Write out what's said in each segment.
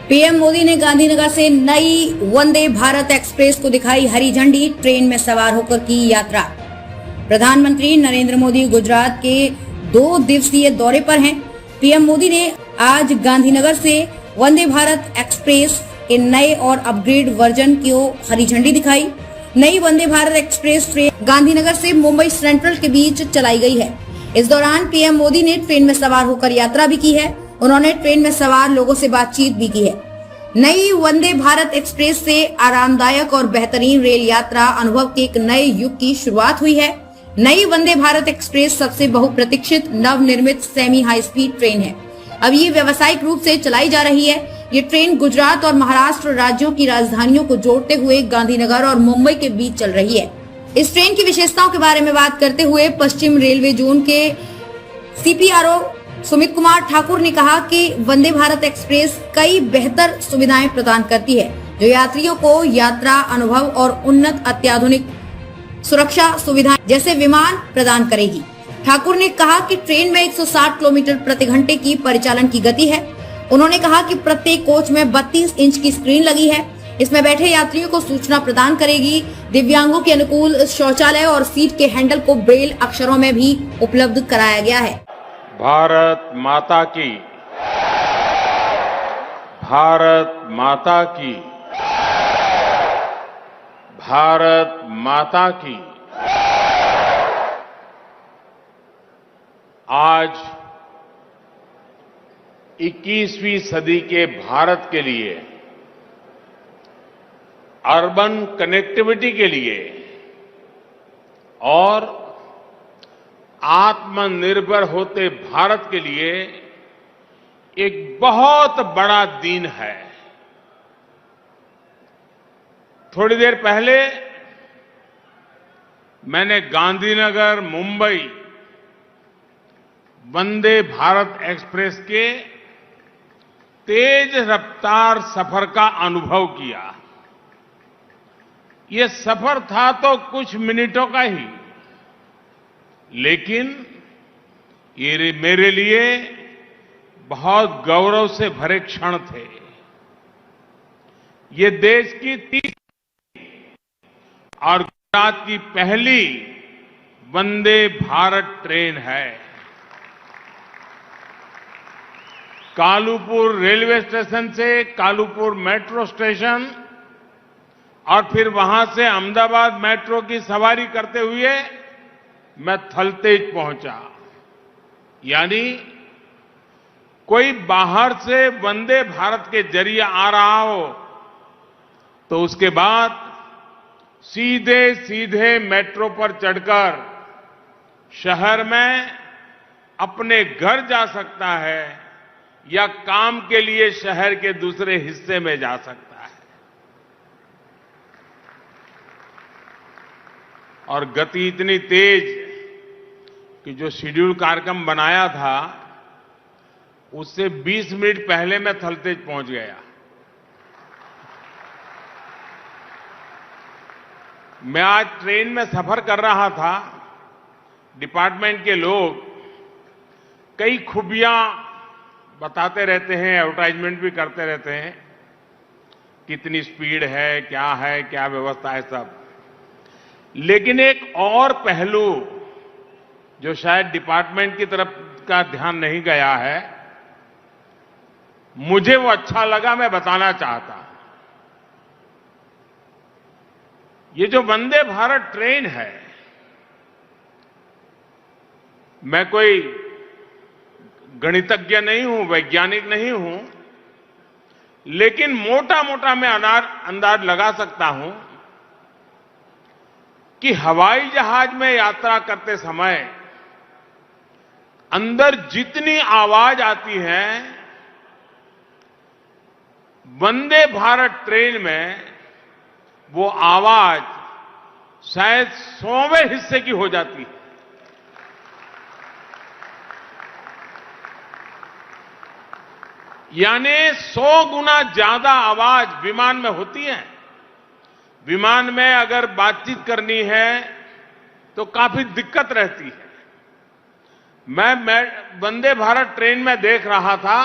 PM Modi ने गांधीनगर से नई वंदे भारत एक्सप्रेस को दिखाई हरी झंडी। ट्रेन में सवार होकर की यात्रा। प्रधानमंत्री नरेंद्र मोदी गुजरात के 2 दिवसीय दौरे पर हैं। पीएम मोदी ने आज गांधीनगर से वंदे भारत एक्सप्रेस के नए और अपग्रेड वर्जन को हरी झंडी दिखाई। नई वंदे भारत एक्सप्रेस ट्रेन गांधीनगर से मुंबई सेंट्रल के बीच चलाई गई है। इस दौरान पीएम मोदी ने ट्रेन में सवार होकर यात्रा भी की है। उन्होंने ट्रेन में सवार लोगों से बातचीत भी की है। नई वंदे भारत एक्सप्रेस से आरामदायक और बेहतरीन रेल यात्रा अनुभव के एक नए युग की शुरुआत हुई है। नई वंदे भारत एक्सप्रेस सबसे बहुप्रतीक्षित नवनिर्मित सेमी हाई स्पीड ट्रेन है। अब ये व्यावसायिक रूप से चलाई जा रही है। ये ट्रेन गुजरात और महाराष्ट्र राज्यों की राजधानियों को जोड़ते हुए गांधीनगर और मुंबई के बीच चल रही है। इस ट्रेन की विशेषताओं के बारे में बात करते हुए पश्चिम रेलवे जोन के सीपीआरओ सुमित कुमार ठाकुर ने कहा कि वंदे भारत एक्सप्रेस कई बेहतर सुविधाएं प्रदान करती है, जो यात्रियों को यात्रा अनुभव और उन्नत अत्याधुनिक सुरक्षा सुविधाएं जैसे विमान प्रदान करेगी। ठाकुर ने कहा कि ट्रेन में 160 किलोमीटर प्रति घंटे की परिचालन की गति है। उन्होंने कहा कि प्रत्येक कोच में 32 इंच की स्क्रीन लगी है। इसमें बैठे यात्रियों को सूचना प्रदान करेगी। दिव्यांगों के अनुकूल शौचालय और सीट के हैंडल को ब्रेल अक्षरों में भी उपलब्ध कराया गया है। भारत माता की, भारत माता की, भारत माता की। आज 21वीं सदी के भारत के लिए, अर्बन कनेक्टिविटी के लिए और आत्मनिर्भर होते भारत के लिए एक बहुत बड़ा दिन है। थोड़ी देर पहले मैंने गांधीनगर मुंबई वंदे भारत एक्सप्रेस के तेज रफ्तार सफर का अनुभव किया। ये सफर था तो कुछ मिनटों का ही, लेकिन ये मेरे लिए बहुत गौरव से भरे क्षण थे। ये देश की 30 और गुजरात की पहली वंदे भारत ट्रेन है। कालूपुर रेलवे स्टेशन से कालूपुर मेट्रो स्टेशन और फिर वहां से अहमदाबाद मेट्रो की सवारी करते हुए मैं थलतेज पहुंचा। यानी कोई बाहर से वंदे भारत के जरिए आ रहा हो तो उसके बाद सीधे सीधे मेट्रो पर चढ़कर शहर में अपने घर जा सकता है या काम के लिए शहर के दूसरे हिस्से में जा सकता है। और गति इतनी तेज कि जो शेड्यूल कार्यक्रम बनाया था उससे 20 मिनट पहले मैं थलतेज पहुंच गया। मैं आज ट्रेन में सफर कर रहा था। डिपार्टमेंट के लोग कई खूबियां बताते रहते हैं, एडवर्टाइजमेंट भी करते रहते हैं, कितनी स्पीड है, क्या व्यवस्था है सब। लेकिन एक और पहलू जो शायद डिपार्टमेंट की तरफ का ध्यान नहीं गया है, मुझे वो अच्छा लगा, मैं बताना चाहता हूं। ये जो वंदे भारत ट्रेन है, मैं कोई गणितज्ञ नहीं हूं, वैज्ञानिक नहीं हूं, लेकिन मोटा मोटा मैं अंदाज लगा सकता हूं कि हवाई जहाज में यात्रा करते समय अंदर जितनी आवाज आती है, वंदे भारत ट्रेन में वो आवाज शायद 100वें हिस्से की हो जाती है। यानी 100 गुना ज्यादा आवाज विमान में होती है। विमान में अगर बातचीत करनी है तो काफी दिक्कत रहती है। मैं वंदे भारत ट्रेन में देख रहा था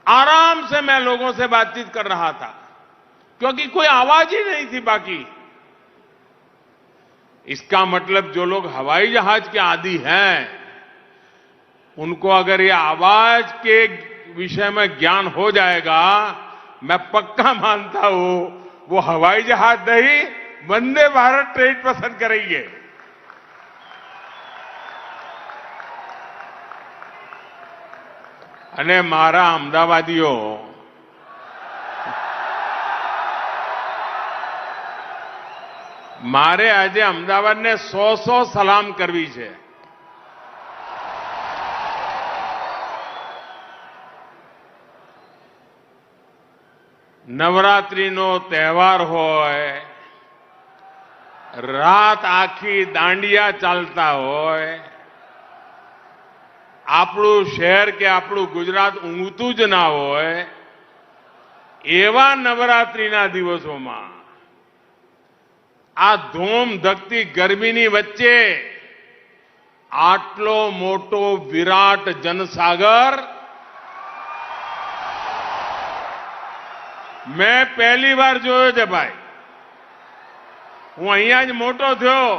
आराम से मैं लोगों से बातचीत कर रहा था, क्योंकि कोई आवाज ही नहीं थी बाकी। इसका मतलब जो लोग हवाई जहाज के आदी हैं, उनको अगर ये आवाज के विषय में ज्ञान हो जाएगा, मैं पक्का मानता हूं वो हवाई जहाज नहीं, वंदे भारत ट्रेन पसंद करेंगे। અને મારા અમદાવાદીઓ, મારે આજે અમદાવાદને 100 સલામ કરવી છે। નવરાત્રીનો તહેવાર હોય, રાત આખી દાંડિયા ચાલતા હોય, આપણું શહેર કે આપણું ગુજરાત ઊંઘતું જ ના હોય, એવા નવરાત્રીના દિવસોમાં આ ધૂમ ધકતી ગરમીની વચ્ચે આટલો મોટો વિરાટ જનસાગર મેં પહેલી વાર જોયો છે ભાઈ। હું અહીંયા જ મોટો થયો,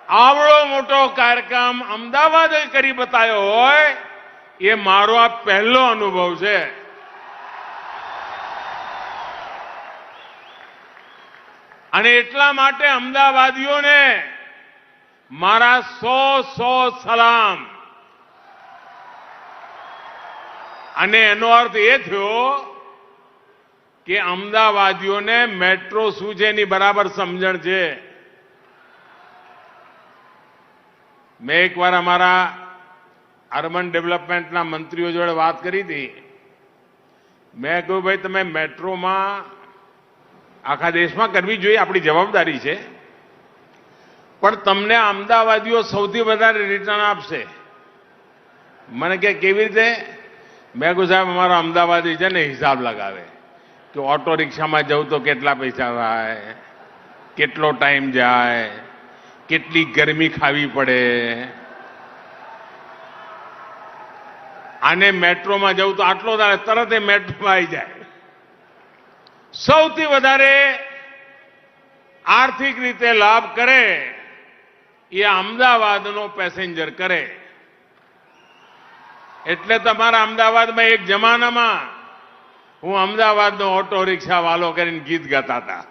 आवड़ो मोटो कार्यक्रम अमदावाद करी बतायो होय, ये मारो आ पहलो अनुभव छे। અને એટલા માટે અમદાવાદીઓને મારા 100 સલામ। અને એનો અર્થ એ થયો કે અમદાવાદીઓને મેટ્રો શું છે એની બરાબર સમજણ છે। मैं एक बार हमारा अर्बन डेवलपमेंटना मंत्रीओ जोड़े बात करी थी। मैं कहूं भाई तमे मेट्रो में आखा देश में करवी जोईए, आपणी जवाबदारी है, पण तमने अमदावादीओ सौथी वधारे रिटर्न आपशे। मने के केवी रीते? मैं कहूं साहेब अमारा अमदावादी है ने हिसाब लगावे कि ऑटो रिक्शा में जाऊं तो केटला पैसा थाय, केटलो टाइम जाए, કેટલી ગરમી ખાવી પડે, આને મેટ્રોમાં જવું તો આટલો તરત એ મેટ્રોમાં આવી જાય। સૌથી વધારે આર્થિક રીતે લાભ કરે એ અમદાવાદનો પેસેન્જર કરે। એટલે તમારા અમદાવાદમાં એક જમાનામાં હું અમદાવાદનો ઓટો રિક્ષા વાલો કરીને ગીત ગાતા હતા।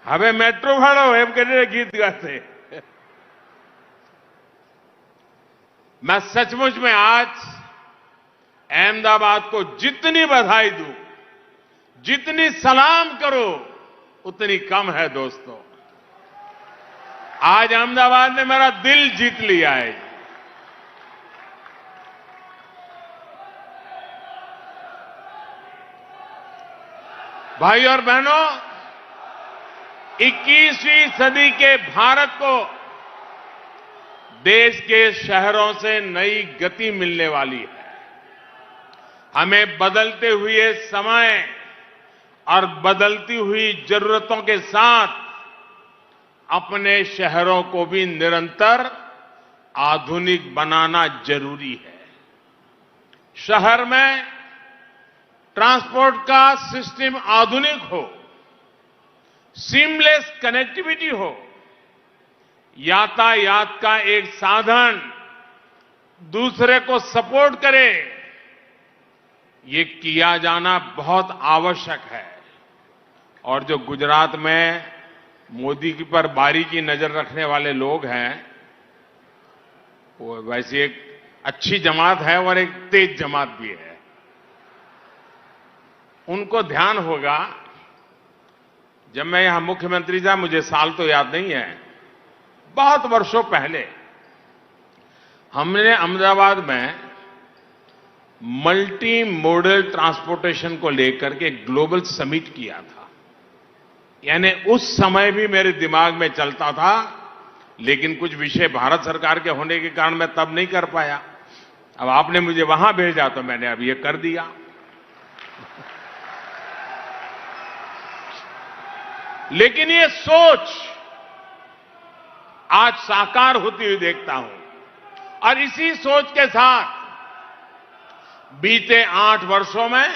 हमें मेट्रो वालों एम करके गीत गाते। मैं सचमुच में आज अहमदाबाद को जितनी बधाई दूं, जितनी सलाम करो, उतनी कम है दोस्तों। आज अहमदाबाद ने मेरा दिल जीत लिया है। भाई और बहनों, 21वीं सदी के भारत को देश के शहरों से नई गति मिलने वाली है। हमें बदलते हुए समय और बदलती हुई जरूरतों के साथ अपने शहरों को भी निरंतर आधुनिक बनाना जरूरी है। शहर में ट्रांसपोर्ट का सिस्टम आधुनिक हो, सीमलेस कनेक्टिविटी हो, यातायात का एक साधन दूसरे को सपोर्ट करे, ये किया जाना बहुत आवश्यक है। और जो गुजरात में मोदी की पर बारीकी नजर रखने वाले लोग हैं, वो वैसे एक अच्छी जमात है और एक तेज जमात भी है। उनको ध्यान होगा, जब मैं यहां मुख्यमंत्री था, मुझे साल तो याद नहीं है, बहुत वर्षों पहले हमने अहमदाबाद में मल्टी मॉडल ट्रांसपोर्टेशन को लेकर के ग्लोबल समिट किया था। यानी उस समय भी मेरे दिमाग में चलता था, लेकिन कुछ विषय भारत सरकार के होने के कारण मैं तब नहीं कर पाया। अब आपने मुझे वहां भेजा तो मैंने अब ये कर दिया। लेकिन ये सोच आज साकार होती हुई देखता हूं, और इसी सोच के साथ बीते 8 वर्षों में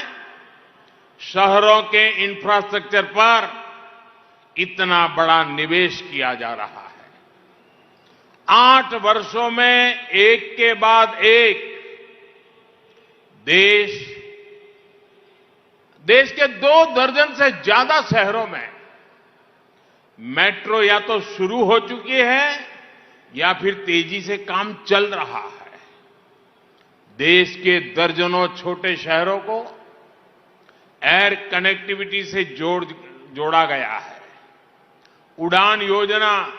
शहरों के इंफ्रास्ट्रक्चर पर इतना बड़ा निवेश किया जा रहा है। 8 वर्षों में एक के बाद एक देश के 2 दर्जन से ज्यादा शहरों में मेट्रो या तो शुरू हो चुकी है या फिर तेजी से काम चल रहा है। देश के दर्जनों छोटे शहरों को एयर कनेक्टिविटी से जोड़ा गया है। उड़ान योजना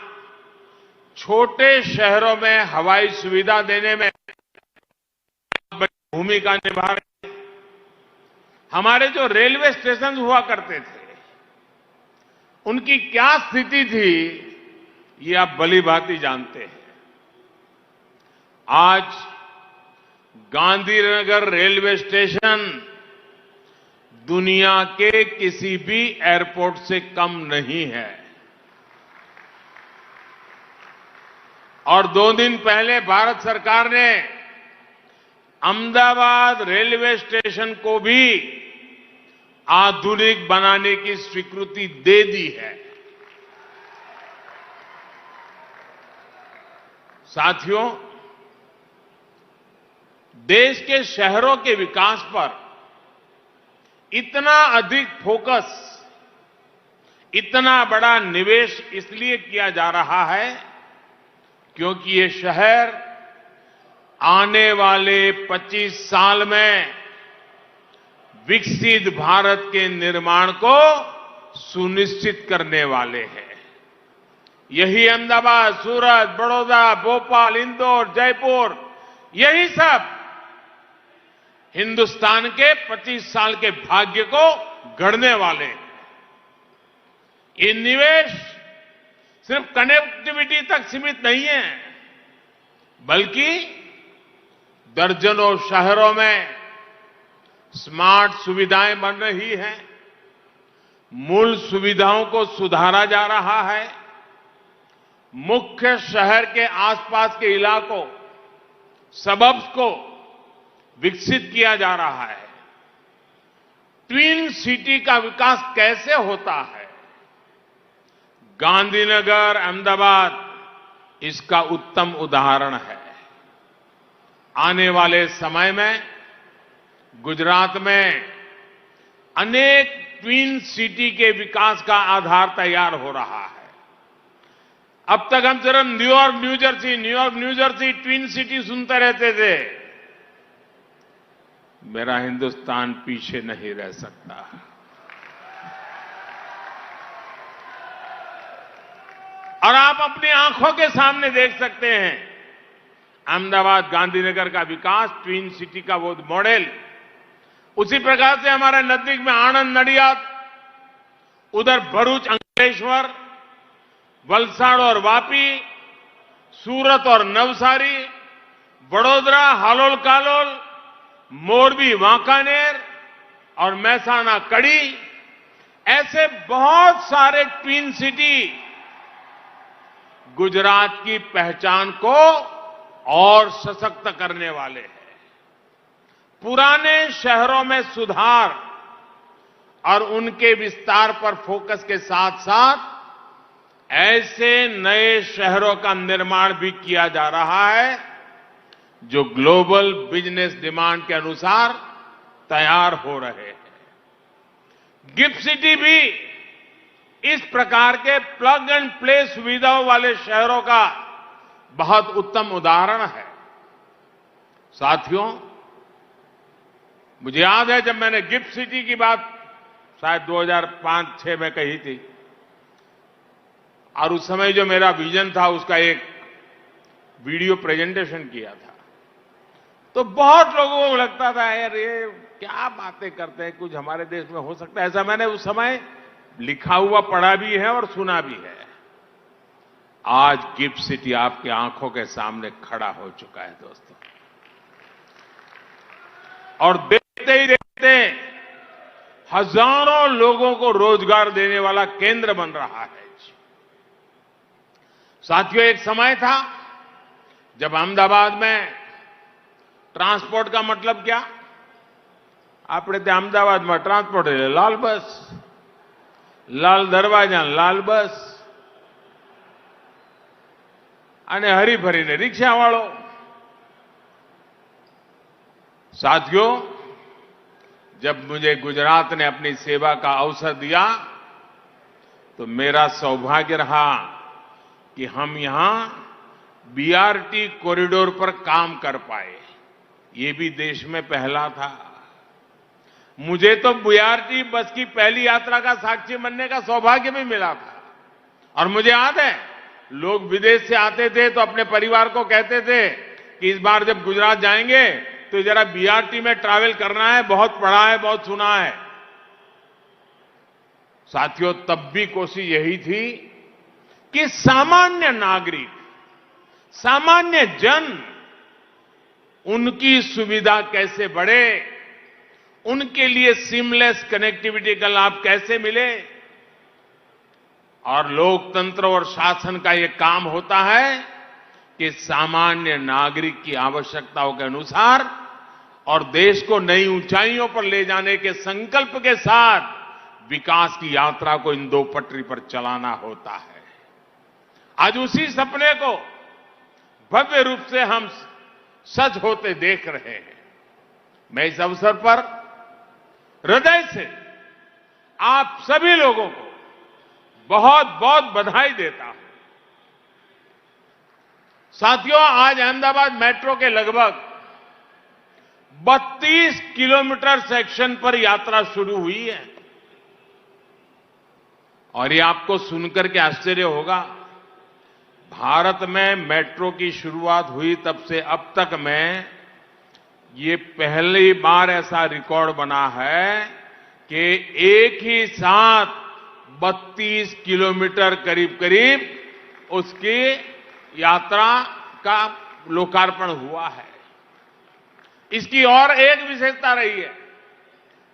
छोटे शहरों में हवाई सुविधा देने में भूमिका निभा रही है। हमारे जो रेलवे स्टेशन हुआ करते थे, उनकी क्या स्थिति थी, ये आप भली भांति जानते हैं। आज गांधीनगर रेलवे स्टेशन दुनिया के किसी भी एयरपोर्ट से कम नहीं है। और 2 दिन पहले भारत सरकार ने अहमदाबाद रेलवे स्टेशन को भी आधुनिक बनाने की स्वीकृति दे दी है। साथियों, देश के शहरों के विकास पर इतना अधिक फोकस, इतना बड़ा निवेश इसलिए किया जा रहा है क्योंकि ये शहर आने वाले 25 साल में विकसित भारत के निर्माण को सुनिश्चित करने वाले हैं। यही अहमदाबाद, सूरत, बड़ौदा, भोपाल, इंदौर, जयपुर, यही सब हिंदुस्तान के 25 साल के भाग्य को गढ़ने वाले हैं। ये निवेश सिर्फ कनेक्टिविटी तक सीमित नहीं है, बल्कि दर्जनों शहरों में स्मार्ट सुविधाएं बन रही हैं, मूल सुविधाओं को सुधारा जा रहा है, मुख्य शहर के आसपास के इलाकों, सबब्स को विकसित किया जा रहा है। ट्विन सिटी का विकास कैसे होता है, गांधीनगर, अहमदाबाद इसका उत्तम उदाहरण है। आने वाले समय में गुजरात में अनेक ट्विन सिटी के विकास का आधार तैयार हो रहा है। अब तक हम सिर्फ New York, new Jersey twin city सुनते रहते थे। मेरा हिंदुस्तान पीछे नहीं रह सकता। और आप अपनी आंखों के सामने देख सकते हैं अहमदाबाद, गांधीनगर का विकास, ट्विन सिटी का वो मॉडल। उसी प्रकार से हमारे नजदीक में आनंद, नडियाद, उधर भरूच, अंकलेश्वर, वलसाड़ और वापी, सूरत और नवसारी, बड़ोदरा, हालोल कालोल, मोरबी, वांकानेर और महसाणा, कड़ी, ऐसे बहुत सारे ट्विन सिटी गुजरात की पहचान को और सशक्त करने वाले हैं। पुराने शहरों में सुधार और उनके विस्तार पर फोकस के साथ साथ ऐसे नए शहरों का निर्माण भी किया जा रहा है जो ग्लोबल बिजनेस डिमांड के अनुसार तैयार हो रहे हैं। गिफ्ट सिटी भी इस प्रकार के प्लग एंड प्ले सुविधाओं वाले शहरों का बहुत उत्तम उदाहरण है। साथियों, मुझे याद है जब मैंने गिफ्ट सिटी की बात शायद 2005-6 में कही थी, और उस समय जो मेरा विजन था उसका एक वीडियो प्रेजेंटेशन किया था, तो बहुत लोगों को लगता था यार ये क्या बातें करते हैं, कुछ हमारे देश में हो सकता है ऐसा। मैंने उस समय लिखा हुआ पढ़ा भी है और सुना भी है। आज गिफ्ट सिटी आपकी आंखों के सामने खड़ा हो चुका है दोस्तों, और देखते ही देखते हजारों लोगों को रोजगार देने वाला केंद्र बन रहा है। साथियों, एक समय था जब अहमदाबाद में ट्रांसपोर्ट का मतलब क्या, આપણે ત્યાં અમદાવાદમાં ટ્રાન્સપોર્ટ એટલે લાલ બસ, લાલ દરવાજા, લાલ બસ અને હરીફરીને રિક્ષાવાળો. साथियों, जब मुझे गुजरात ने अपनी सेवा का अवसर दिया तो मेरा सौभाग्य रहा कि हम यहां बीआरटी कॉरिडोर पर काम कर पाए. ये भी देश में पहला था. मुझे तो बीआरटी बस की पहली यात्रा का साक्षी बनने का सौभाग्य भी मिला था. और मुझे याद है, लोग विदेश से आते थे तो अपने परिवार को कहते थे कि इस बार जब गुजरात जाएंगे तो जरा बीआरटी में ट्रैवल करना है, बहुत पढ़ा है, बहुत सुना है. साथियों, तब भी कोशिश यही थी कि सामान्य नागरिक, सामान्य जन, उनकी सुविधा कैसे बढ़े, उनके लिए सीमलेस कनेक्टिविटी का लाभ कैसे मिले. और लोकतंत्र और शासन का यह काम होता है कि सामान्य नागरिक की आवश्यकताओं के अनुसार और देश को नई ऊंचाइयों पर ले जाने के संकल्प के साथ विकास की यात्रा को इन दो पटरी पर चलाना होता है. आज उसी सपने को भव्य रूप से हम सच होते देख रहे हैं. मैं इस अवसर पर हृदय से आप सभी लोगों को बहुत बहुत बधाई देता हूं. साथियों, आज अहमदाबाद मेट्रो के लगभग 32 किलोमीटर सेक्शन पर यात्रा शुरू हुई है. और ये आपको सुनकर के आश्चर्य होगा, भारत में मेट्रो की शुरुआत हुई तब से अब तक में ये पहली बार ऐसा रिकॉर्ड बना है कि एक ही साथ 32 किलोमीटर करीब करीब उसकी यात्रा का लोकार्पण हुआ है. इसकी और एक विशेषता रही है,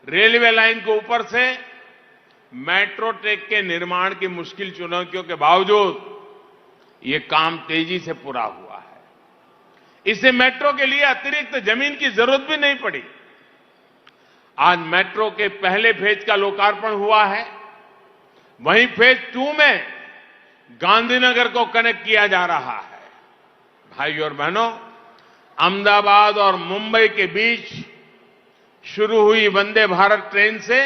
रेलवे लाइन के ऊपर से मेट्रो ट्रैक के निर्माण की मुश्किल चुनौतियों के बावजूद ये काम तेजी से पूरा हुआ है. इससे मेट्रो के लिए अतिरिक्त जमीन की जरूरत भी नहीं पड़ी. आज मेट्रो के पहले फेज का लोकार्पण हुआ है. वहीं फेज 2 में गांधीनगर को कनेक्ट किया जा रहा है. भाइयों और बहनों, अहमदाबाद और मुंबई के बीच शुरू हुई वंदे भारत ट्रेन से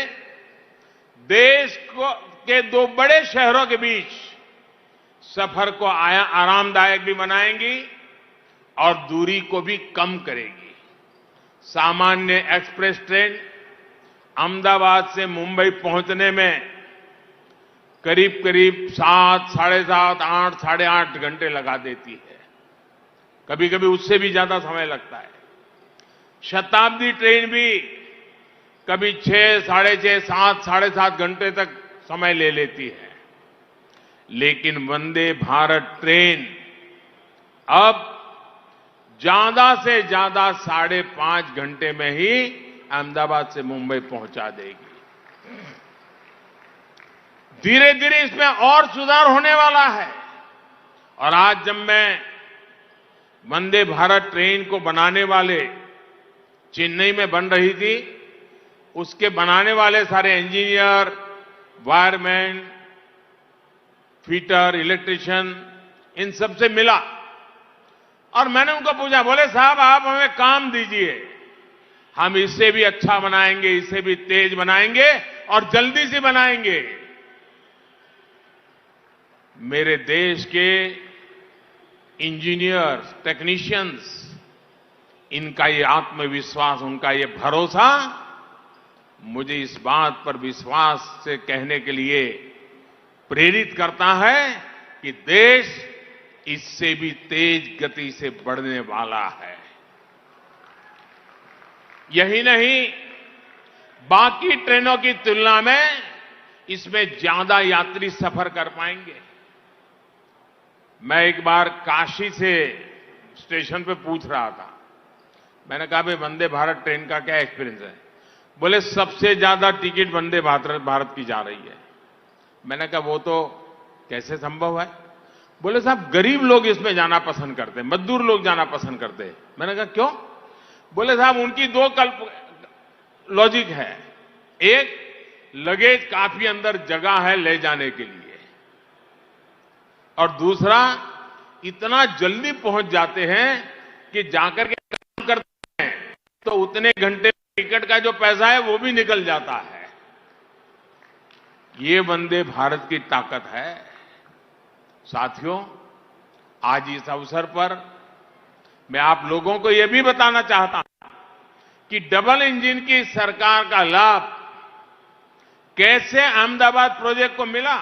देश के दो बड़े शहरों के बीच सफर को आरामदायक भी बनाएंगी और दूरी को भी कम करेगी. सामान्य एक्सप्रेस ट्रेन अहमदाबाद से मुंबई पहुंचने में करीब करीब 7, साढ़े 7, 8, साढ़े 8 घंटे लगा देती है. कभी कभी उससे भी ज्यादा समय लगता है. शताब्दी ट्रेन भी कभी 6, साढ़े 6, 7, साढ़े 7 घंटे तक समय ले लेती है. लेकिन वंदे भारत ट्रेन अब ज्यादा से ज्यादा 5.5 घंटे में ही अहमदाबाद से मुंबई पहुंचा देगी. धीरे धीरे इसमें और सुधार होने वाला है. और आज जब मैं वंदे भारत ट्रेन को बनाने वाले, चेन्नई में बन रही थी, उसके बनाने वाले सारे इंजीनियर, वायरमैन, फिटर, इलेक्ट्रिशियन, इन सब से मिला और मैंने उनको पूछा, बोले साहब आप हमें काम दीजिए, हम इससे भी अच्छा बनाएंगे, इससे भी तेज बनाएंगे और जल्दी से बनाएंगे. मेरे देश के इंजीनियर्स, टेक्नीशियंस, इनका ये आत्मविश्वास, उनका ये भरोसा मुझे इस बात पर विश्वास से कहने के लिए प्रेरित करता है कि देश इससे भी तेज गति से बढ़ने वाला है. यही नहीं, बाकी ट्रेनों की तुलना में इसमें ज्यादा यात्री सफर कर पाएंगे. मैं एक बार काशी से स्टेशन पे पूछ रहा था, मैंने कहा भाई वंदे भारत ट्रेन का क्या एक्सपीरियंस है? बोले सबसे ज्यादा टिकट वंदे भारत की जा रही है. मैंने कहा वो तो कैसे संभव है? बोले साहब गरीब लोग इसमें जाना पसंद करते हैं, मजदूर लोग जाना पसंद करते हैं. मैंने कहा क्यों? बोले साहब उनकी दो लॉजिक है। एक, लगेज काफी अंदर जगह है ले जाने के लिए, और दूसरा, इतना जल्दी पहुंच जाते हैं कि जाकर के काम करते हैं तो उतने घंटे टिकट का जो पैसा है वो भी निकल जाता है। ये वंदे भारत की ताकत है। साथियों, आज इस अवसर पर मैं आप लोगों को यह भी बताना चाहता हूं कि डबल इंजन की सरकार का लाभ कैसे अहमदाबाद प्रोजेक्ट को मिला।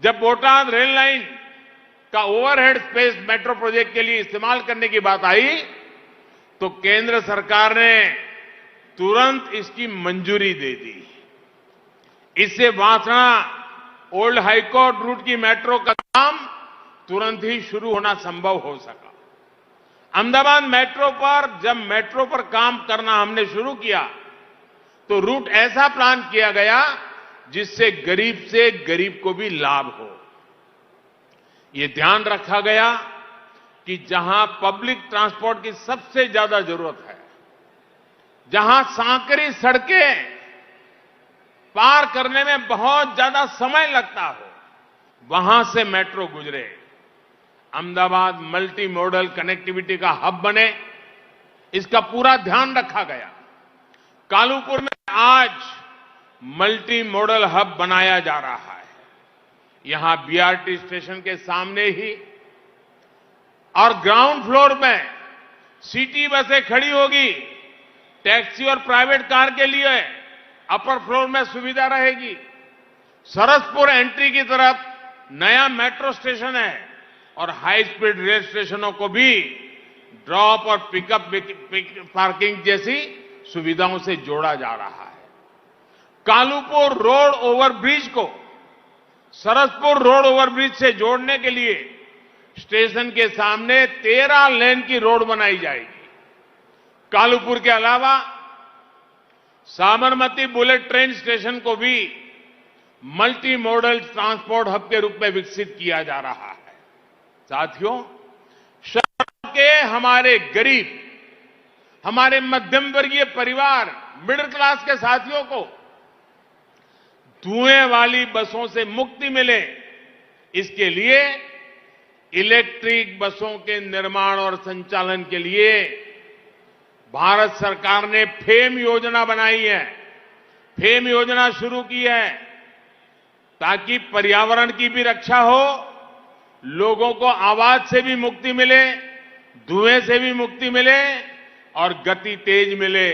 जब बोटाद रेल लाइन का ओवरहेड स्पेस मेट्रो प्रोजेक्ट के लिए इस्तेमाल करने की बात आई तो केंद्र सरकार ने तुरंत इसकी मंजूरी दे दी। इससे वासना ओल्ड हाईकोर्ट रूट की मेट्रो का काम तुरंत ही शुरू होना संभव हो सका। अहमदाबाद मेट्रो पर जब मेट्रो पर काम करना हमने शुरू किया तो रूट ऐसा प्लान किया गया जिससे गरीब से गरीब को भी लाभ हो। ये ध्यान रखा गया कि जहां पब्लिक ट्रांसपोर्ट की सबसे ज्यादा जरूरत है, जहां सांकरी सड़कें पार करने में बहुत ज्यादा समय लगता हो, वहां से मेट्रो गुजरे। अहमदाबाद मल्टी मॉडल कनेक्टिविटी का हब बने, इसका पूरा ध्यान रखा गया। कालूपुर में आज मल्टी मॉडल हब बनाया जा रहा है। यहां बीआरटी स्टेशन के सामने ही और ग्राउंड फ्लोर में सिटी बसें खड़ी होगी। टैक्सी और प्राइवेट कार के लिए अपर फ्लोर में सुविधा रहेगी। सरसपुर एंट्री की तरफ नया मेट्रो स्टेशन है और हाई स्पीड रेल स्टेशनों को भी ड्रॉप और पिकअप पार्किंग जैसी सुविधाओं से जोड़ा जा रहा है। कालूपुर रोड ओवरब्रिज को सरसपुर रोड ओवरब्रिज से जोड़ने के लिए स्टेशन के सामने 13 लेन की रोड बनाई जाएगी। कालूपुर के अलावा साबरमती बुलेट ट्रेन स्टेशन को भी मल्टी मॉडल ट्रांसपोर्ट हब के रूप में विकसित किया जा रहा है। साथियों, शहर के हमारे गरीब, हमारे मध्यम वर्गीय परिवार, मिडिल क्लास के साथियों को धुएं वाली बसों से मुक्ति मिले, इसके लिए इलेक्ट्रिक बसों के निर्माण और संचालन के लिए भारत सरकार ने फेम योजना बनाई है। फेम योजना शुरू की है ताकि पर्यावरण की भी रक्षा हो, लोगों को आवाज से भी मुक्ति मिले, धुएं से भी मुक्ति मिले और गति तेज मिले।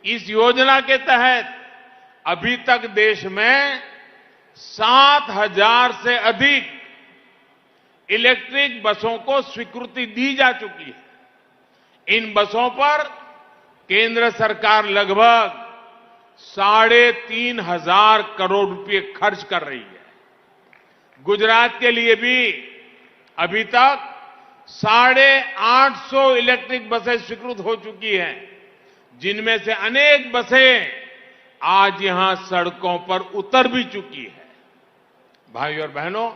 इस योजना के तहत अभी तक देश में 7,000 से अधिक इलेक्ट्रिक बसों को स्वीकृति दी जा चुकी है। इन बसों पर केंद्र सरकार लगभग 3,500 करोड़ रुपए खर्च कर रही है। गुजरात के लिए भी अभी तक 850 इलेक्ट्रिक बसें स्वीकृत हो चुकी हैं, जिनमें से अनेक बसें आज यहां सड़कों पर उतर भी चुकी है। भाइयों और बहनों,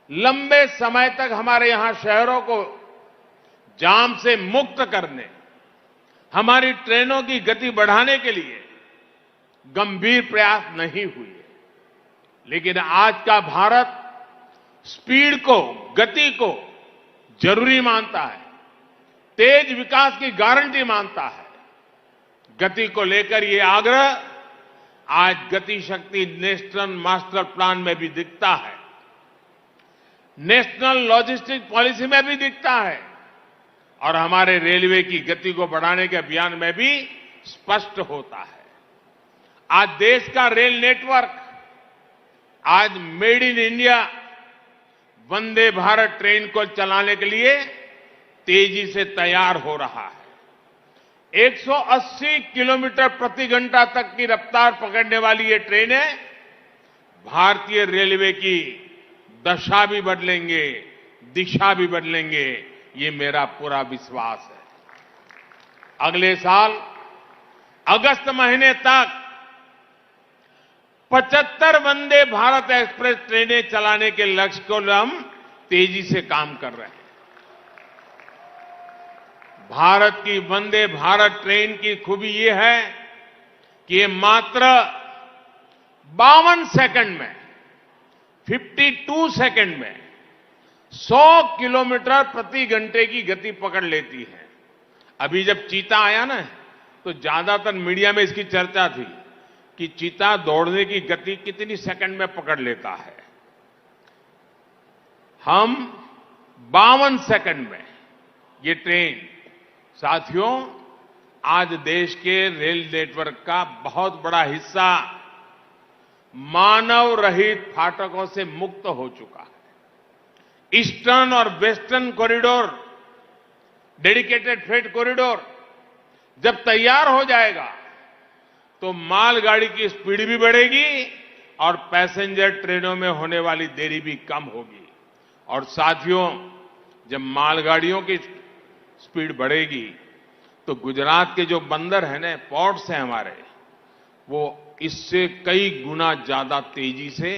लंबे समय तक हमारे यहां शहरों को जाम से मुक्त करने, हमारी ट्रेनों की गति बढ़ाने के लिए गंभीर प्रयास नहीं हुए। लेकिन आज का भारत स्पीड को, गति को जरूरी मानता है, तेज विकास की गारंटी मानता है। गति को लेकर ये आग्रह आज गति शक्ति नेशनल मास्टर प्लान में भी दिखता है, नेशनल लॉजिस्टिक पॉलिसी में भी दिखता है और हमारे रेलवे की गति को बढ़ाने के अभियान में भी स्पष्ट होता है। आज देश का रेल नेटवर्क आज made in India Vande Bharat train को चलाने के लिए तेजी से तैयार हो रहा है। 180 किलोमीटर प्रति घंटा तक की रफ्तार पकड़ने वाली ये ट्रेनें भारतीय रेलवे की दशा भी बदलेंगे, दिशा भी बदलेंगे, ये मेरा पूरा विश्वास है। अगले साल अगस्त महीने तक 75 वंदे भारत एक्सप्रेस ट्रेनें चलाने के लक्ष्य को हम तेजी से काम कर रहे हैं। भारत की वंदे भारत ट्रेन की खूबी ये है कि ये मात्र 52 सेकंड में 52 सेकंड में 100 किलोमीटर प्रति घंटे की गति पकड़ लेती है। अभी जब चीता आया ना, तो ज्यादातर मीडिया में इसकी चर्चा थी कि चीता दौड़ने की गति कितनी सेकंड में पकड़ लेता है। हम 52 सेकंड में ये ट्रेन, साथियों, आज देश के रेल नेटवर्क का बहुत बड़ा हिस्सा मानव रहित फाटकों से मुक्त हो चुका है। ईस्टर्न और western corridor, dedicated freight corridor जब तैयार हो जाएगा तो मालगाड़ी की स्पीड भी बढ़ेगी और पैसेंजर ट्रेनों में होने वाली देरी भी कम होगी। और साथियों, जब मालगाड़ियों की स्पीड बढ़ेगी तो गुजरात के जो बंदर हैं ना, पोर्ट्स हैं हमारे, वो इससे कई गुना ज्यादा तेजी से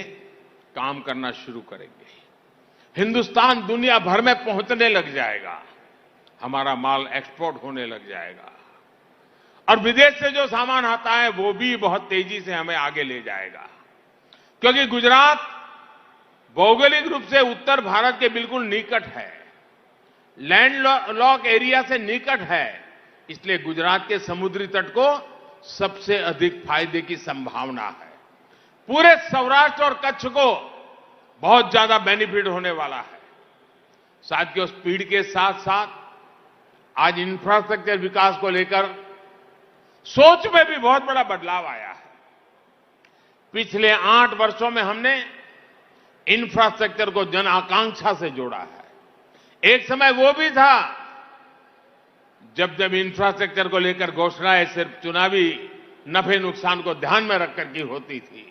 काम करना शुरू करेंगे। हिंदुस्तान दुनिया भर में पहुंचने लग जाएगा, हमारा माल एक्सपोर्ट होने लग जाएगा और विदेश से जो सामान आता है वो भी बहुत तेजी से हमें आगे ले जाएगा। क्योंकि गुजरात भौगोलिक रूप से उत्तर भारत के बिल्कुल निकट है, लैंड लॉक एरिया से निकट है, इसलिए गुजरात के समुद्री तट को सबसे अधिक फायदे की संभावना है। पूरे सौराष्ट्र और कच्छ को बहुत ज्यादा बेनिफिट होने वाला है। साथियों, स्पीड के साथ साथ आज इंफ्रास्ट्रक्चर विकास को लेकर सोच में भी बहुत बड़ा बदलाव आया है। पिछले 8 वर्षों में हमने इंफ्रास्ट्रक्चर को जन आकांक्षा से जोड़ा है। एक समय वो भी था जब इंफ्रास्ट्रक्चर को लेकर घोषणाएं सिर्फ चुनावी नफे नुकसान को ध्यान में रखकर की होती थी।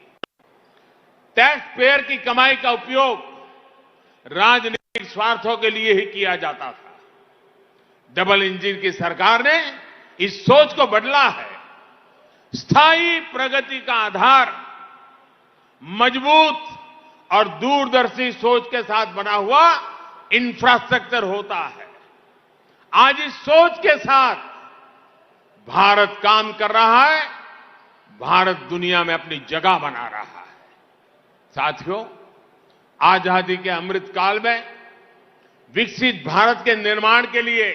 टैक्स पेयर की कमाई का उपयोग राजनीतिक स्वार्थों के लिए ही किया जाता था। डबल इंजन की सरकार ने इस सोच को बदला है। स्थायी प्रगति का आधार मजबूत और दूरदर्शी सोच के साथ बना हुआ इंफ्रास्ट्रक्चर होता है। आज इस सोच के साथ भारत काम कर रहा है, भारत दुनिया में अपनी जगह बना रहा है। साथियों, आजादी के अमृत काल में विकसित भारत के निर्माण के लिए,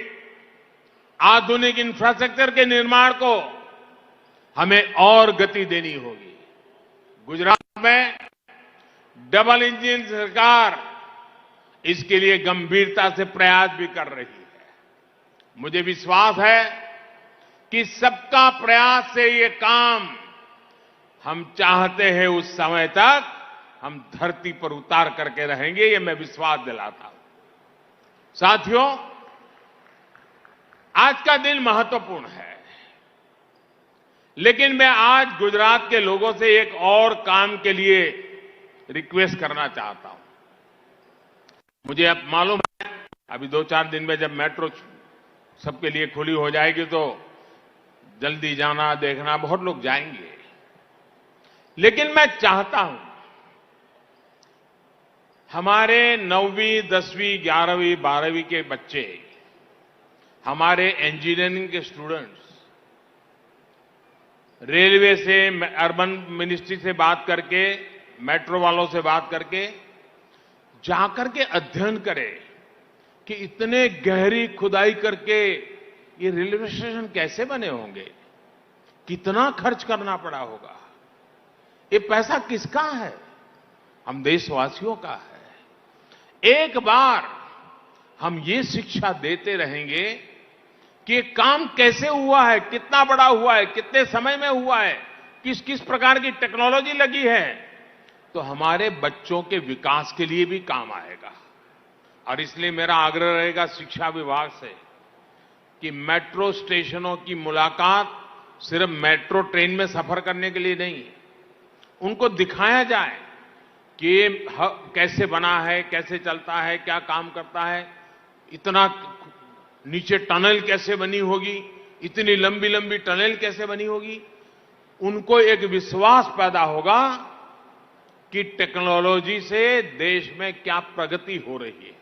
आधुनिक इंफ्रास्ट्रक्चर के निर्माण को हमें और गति देनी होगी। गुजरात में डबल इंजन सरकार इसके लिए गंभीरता से प्रयास भी कर रही है। मुझे विश्वास है कि सबका प्रयास से ये काम हम चाहते हैं उस समय तक हम धरती पर उतार करके रहेंगे, ये मैं विश्वास दिलाता हूं। साथियों, आज का दिन महत्वपूर्ण है, लेकिन मैं आज गुजरात के लोगों से एक और काम के लिए रिक्वेस्ट करना चाहता हूं। मुझे अब मालूम है अभी 2-4 दिन में जब मेट्रो सबके लिए खुली हो जाएगी तो जल्दी जाना देखना बहुत लोग जाएंगे, लेकिन मैं चाहता हूं हमारे 9वीं 10वीं 11वीं 12वीं के बच्चे, हमारे इंजीनियरिंग के स्टूडेंट्स रेलवे से, अर्बन मिनिस्ट्री से बात करके, मेट्रो वालों से बात करके जाकर के अध्ययन करें कि इतने गहरी खुदाई करके ये रेलवे स्टेशन कैसे बने होंगे, कितना खर्च करना पड़ा होगा, ये पैसा किसका है? हम देशवासियों का है। एक बार हम ये शिक्षा देते रहेंगे कि ये काम कैसे हुआ है, कितना बड़ा हुआ है, कितने समय में हुआ है, किस किस प्रकार की टेक्नोलॉजी लगी है, तो हमारे बच्चों के विकास के लिए भी काम आएगा। और इसलिए मेरा आग्रह रहेगा शिक्षा विभाग से कि मेट्रो स्टेशनों की मुलाकात सिर्फ मेट्रो ट्रेन में सफर करने के लिए नहीं, उनको दिखाया जाए कि ये कैसे बना है, कैसे चलता है, क्या काम करता है, इतना नीचे टनल कैसे बनी होगी, इतनी लंबी लंबी टनल कैसे बनी होगी। उनको एक विश्वास पैदा होगा कि टेक्नोलॉजी से देश में क्या प्रगति हो रही है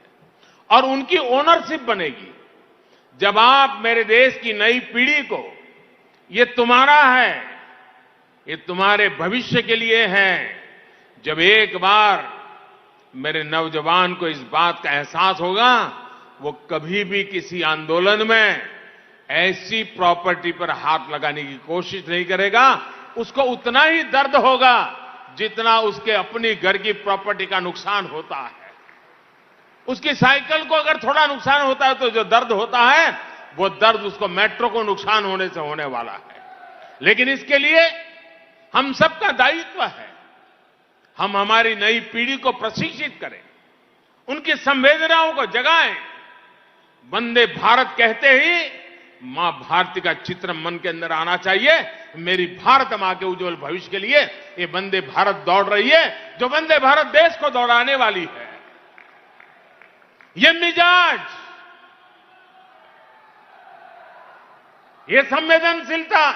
और उनकी ओनरशिप बनेगी। जब आप मेरे देश की नई पीढ़ी को, ये तुम्हारा है, ये तुम्हारे भविष्य के लिए है, जब एक बार मेरे नौजवान को इस बात का एहसास होगा, वो कभी भी किसी आंदोलन में ऐसी प्रॉपर्टी पर हाथ लगाने की कोशिश नहीं करेगा। उसको उतना ही दर्द होगा जितना उसके अपनी घर की प्रॉपर्टी का नुकसान होता है। उसकी साइकिल को अगर थोड़ा नुकसान होता है तो जो दर्द होता है, वो दर्द उसको मेट्रो को नुकसान होने से होने वाला है। लेकिन इसके लिए हम सबका दायित्व है, हम हमारी नई पीढ़ी को प्रशिक्षित करें, उनकी संवेदनाओं को जगाएं। वंदे भारत कहते ही मां भारती का चित्र मन के अंदर आना चाहिए। मेरी भारत मां के उज्जवल भविष्य के लिए ये वंदे भारत दौड़ रही है, जो वंदे भारत देश को दौड़ाने वाली है। ये मिजाज, ये संवेदनशीलता,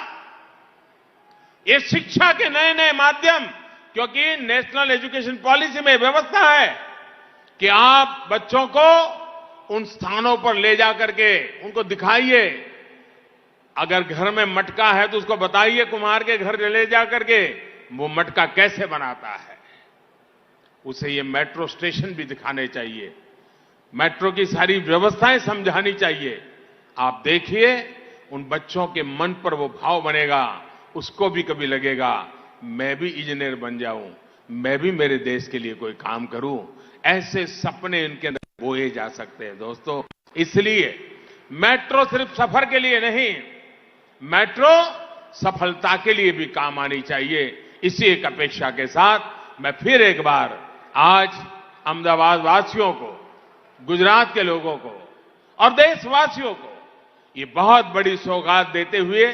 ये शिक्षा के नए नए माध्यम, क्योंकि नेशनल एजुकेशन पॉलिसी में व्यवस्था है कि आप बच्चों को उन स्थानों पर ले जाकर के उनको दिखाइए। अगर घर में मटका है तो उसको बताइए, कुम्हार के घर ले जाकर के वो मटका कैसे बनाता है। उसे ये मेट्रो स्टेशन भी दिखाने चाहिए, मेट्रो की सारी व्यवस्थाएं समझानी चाहिए। आप देखिए, उन बच्चों के मन पर वो भाव बनेगा, उसको भी कभी लगेगा मैं भी इंजीनियर बन जाऊं, मैं भी मेरे देश के लिए कोई काम करूं। ऐसे सपने उनके अंदर बोए जा सकते हैं दोस्तों। इसलिए मेट्रो सिर्फ सफर के लिए नहीं, मेट्रो सफलता के लिए भी काम आनी चाहिए। इसी एक अपेक्षा के साथ मैं फिर एक बार आज अहमदाबाद वासियों को, गुजरात के लोगों को और देशवासियों को ये बहुत बड़ी सौगात देते हुए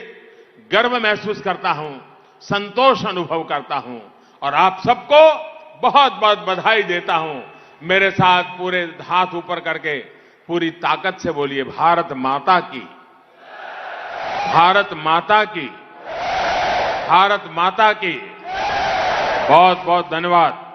गर्व महसूस करता हूं, संतोष अनुभव करता हूं और आप सबको बहुत बहुत बधाई देता हूं। मेरे साथ पूरे हाथ ऊपर करके पूरी ताकत से बोलिए, भारत माता की, भारत माता की, भारत माता की। बहुत बहुत धन्यवाद।